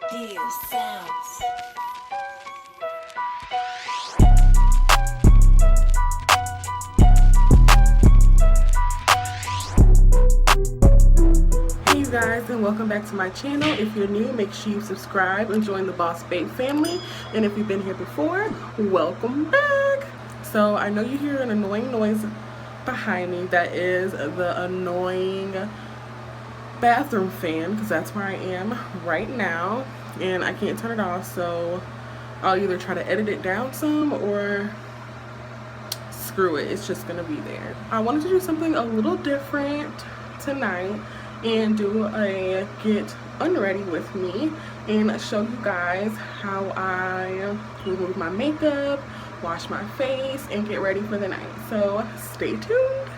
Dear sounds. Hey you guys, and welcome back to my channel. If you're new, make sure you subscribe and join the Boss Babe family. And if you've been here before, welcome back. So I know you hear an annoying noise behind me. That is the annoying bathroom fan, because that's where I am right now and I can't turn it off, so I'll either try to edit it down some or screw it, it's just gonna be there. I wanted to do something a little different tonight and do a get unready with me and show you guys how I remove my makeup, wash my face, and get ready for the night. So stay tuned.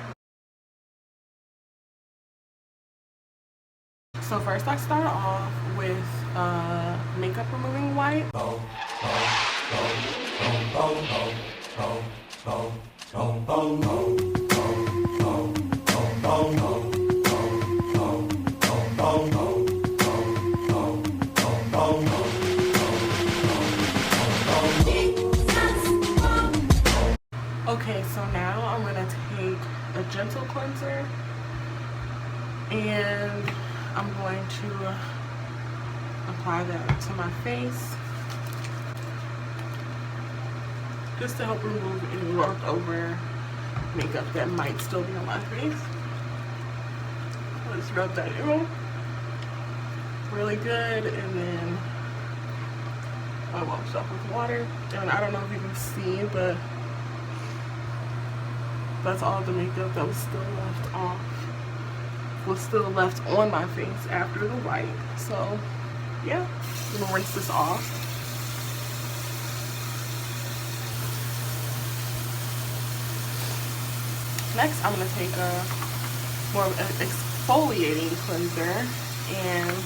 So first I start off with makeup removing wipe. Okay, so now I'm gonna take a gentle cleanser and I'm going to apply that to my face just to help remove any leftover makeup that might still be on my face. Let's rub that in really good, and then I wash off with water. And I don't know if you can see, but that's all the makeup that was still left on my face after the wipe. So yeah, I'm gonna rinse this off. Next, I'm gonna take a more of an exfoliating cleanser, and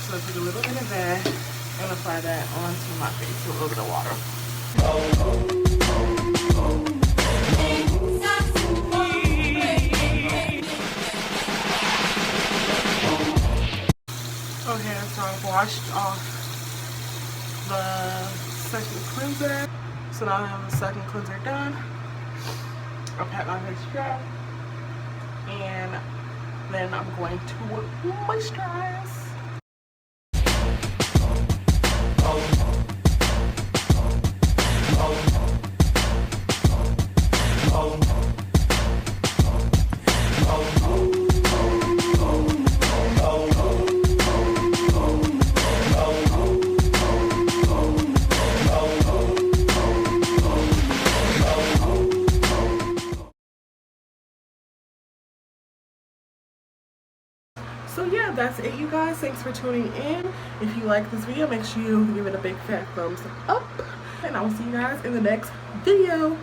so take a little bit of that and apply that onto my face with a little bit of water. Okay, so I've washed off the second cleanser. So now I have the second cleanser done. I'll pat my face dry. And then I'm going to moisturize. So yeah, that's it you guys. Thanks for tuning in. If you like this video, make sure you give it a big fat thumbs up. And I will see you guys in the next video.